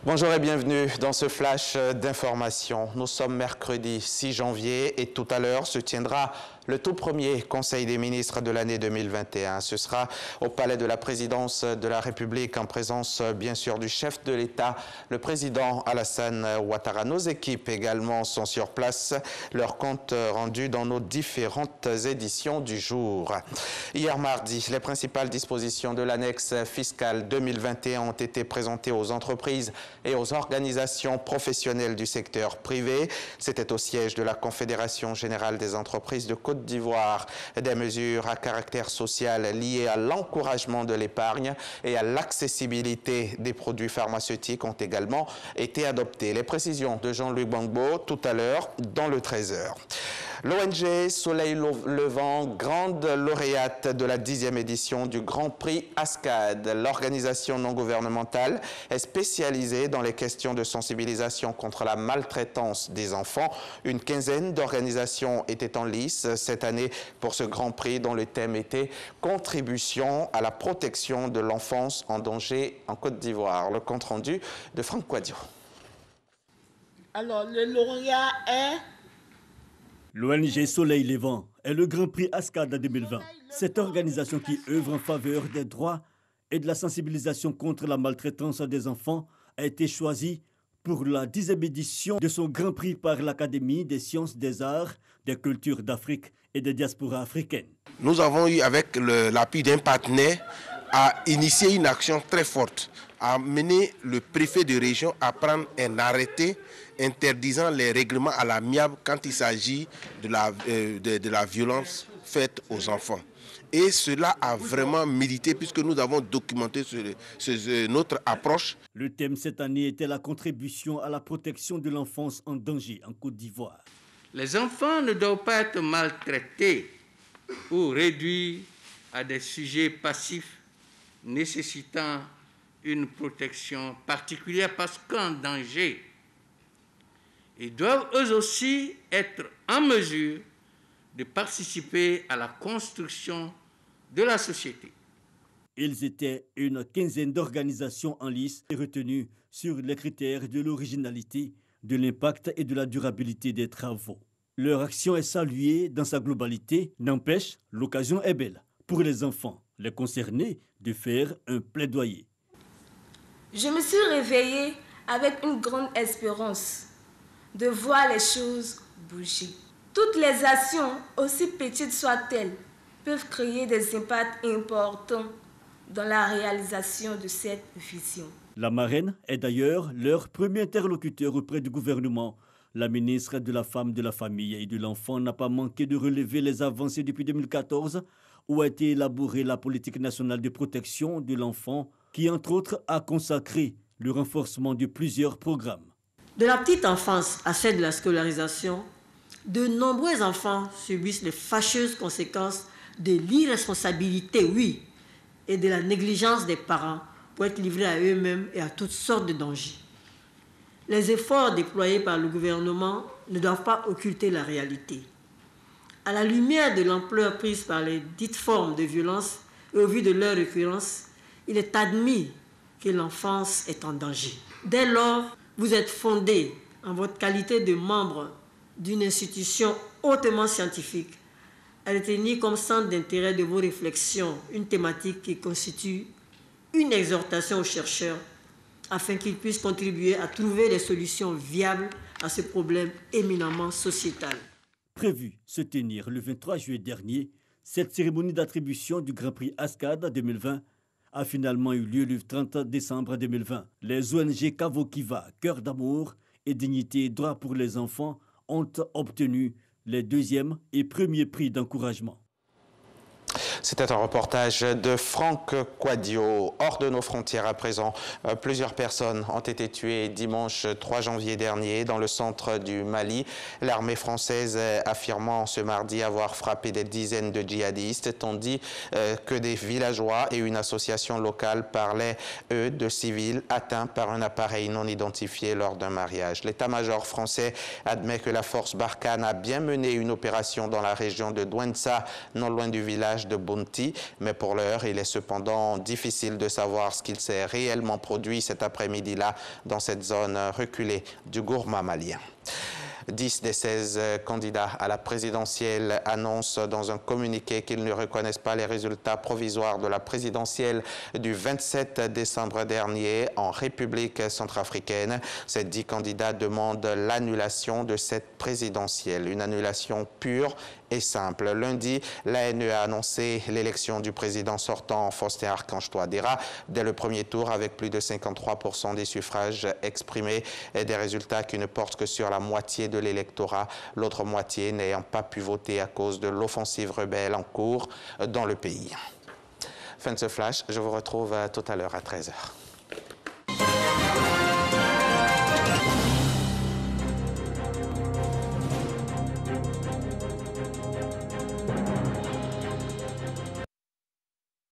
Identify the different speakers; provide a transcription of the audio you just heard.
Speaker 1: Bonjour et bienvenue dans ce flash d'information. Nous sommes mercredi 6 janvier et tout à l'heure se tiendra le tout premier Conseil des ministres de l'année 2021. Ce sera au Palais de la Présidence de la République en présence bien sûr du chef de l'État, le président Alassane Ouattara. Nos équipes également sont sur place, leur compte rendu dans nos différentes éditions du jour. Hier mardi, les principales dispositions de l'annexe fiscale 2021 ont été présentées aux entreprises et aux organisations professionnelles du secteur privé. C'était au siège de la Confédération générale des entreprises de Côte d'Ivoire. Des mesures à caractère social liées à l'encouragement de l'épargne et à l'accessibilité des produits pharmaceutiques ont également été adoptées. Les précisions de Jean-Luc Gbangbo tout à l'heure dans le 13h. L'ONG Soleil Levant, grande lauréate de la 10e édition du Grand Prix ASCAD. L'organisation non gouvernementale est spécialisée dans les questions de sensibilisation contre la maltraitance des enfants. Une quinzaine d'organisations étaient en lice cette année pour ce Grand Prix dont le thème était « Contribution à la protection de l'enfance en danger en Côte d'Ivoire ». Le compte-rendu de Franck Quadio.
Speaker 2: Alors, le lauréat est...
Speaker 3: L'ONG Soleil Levant est le Grand Prix ASCAD 2020. Cette organisation qui œuvre en faveur des droits et de la sensibilisation contre la maltraitance des enfants a été choisie pour la 10e édition de son Grand Prix par l'Académie des sciences, des arts, des cultures d'Afrique et des diasporas africaines.
Speaker 4: Nous avons eu, avec l'appui d'un partenaire, à initier une action très forte, à mener le préfet de région à prendre un arrêté interdisant les règlements à l'amiable quand il s'agit de la violence faite aux enfants. Et cela a vraiment milité puisque nous avons documenté notre approche.
Speaker 3: Le thème cette année était la contribution à la protection de l'enfance en danger en Côte d'Ivoire.
Speaker 5: Les enfants ne doivent pas être maltraités ou réduits à des sujets passifs nécessitant une protection particulière parce qu'en danger, ils doivent eux aussi être en mesure de participer à la construction de la société.
Speaker 3: Ils étaient une quinzaine d'organisations en lice et retenues sur les critères de l'originalité, de l'impact et de la durabilité des travaux. Leur action est saluée dans sa globalité. N'empêche, l'occasion est belle pour les enfants, les concernés, de faire un plaidoyer.
Speaker 6: Je me suis réveillée avec une grande espérance de voir les choses bouger. Toutes les actions, aussi petites soient-elles, peuvent créer des impacts importants dans la réalisation de cette vision.
Speaker 3: La marraine est d'ailleurs leur premier interlocuteur auprès du gouvernement. La ministre de la Femme, de la Famille et de l'Enfant n'a pas manqué de relever les avancées depuis 2014 où a été élaborée la politique nationale de protection de l'enfant qui, entre autres, a consacré le renforcement de plusieurs programmes.
Speaker 2: De la petite enfance à celle de la scolarisation, de nombreux enfants subissent les fâcheuses conséquences de l'irresponsabilité, oui, et de la négligence des parents pour être livrés à eux-mêmes et à toutes sortes de dangers. Les efforts déployés par le gouvernement ne doivent pas occulter la réalité. À la lumière de l'ampleur prise par les dites formes de violence et au vu de leur récurrence, il est admis que l'enfance est en danger. Dès lors, vous êtes fondé en votre qualité de membre d'une institution hautement scientifique à retenir comme centre d'intérêt de vos réflexions une thématique qui constitue une exhortation aux chercheurs afin qu'ils puissent contribuer à trouver des solutions viables à ce problème éminemment sociétal.
Speaker 3: Prévu se tenir le 23 juillet dernier, cette cérémonie d'attribution du Grand Prix ASCAD 2020 a finalement eu lieu le 30 décembre 2020. Les ONG Kavokiva, Cœur d'amour et Dignité et Droits pour les enfants ont obtenu les 2e et 1er prix d'encouragement.
Speaker 1: C'était un reportage de Franck Quadio. Hors de nos frontières à présent, plusieurs personnes ont été tuées dimanche 3 janvier dernier dans le centre du Mali. L'armée française affirmant ce mardi avoir frappé des dizaines de djihadistes, tandis que des villageois et une association locale parlaient, eux, de civils atteints par un appareil non identifié lors d'un mariage. L'état-major français admet que la force Barkhane a bien mené une opération dans la région de Douentza, non loin du village de Bounty, mais pour l'heure, il est cependant difficile de savoir ce qu'il s'est réellement produit cet après-midi-là dans cette zone reculée du Gourma malien. 10 des 16 candidats à la présidentielle annoncent dans un communiqué qu'ils ne reconnaissent pas les résultats provisoires de la présidentielle du 27 décembre dernier en République centrafricaine. Ces 10 candidats demandent l'annulation de cette présidentielle, une annulation pure et simple. Lundi, l'ANE a annoncé l'élection du président sortant Faustin Archange Touadéra dès le premier tour avec plus de 53% des suffrages exprimés et des résultats qui ne portent que sur la moitié de l'électorat, l'autre moitié n'ayant pas pu voter à cause de l'offensive rebelle en cours dans le pays. Fin de ce flash, je vous retrouve tout à l'heure à 13h.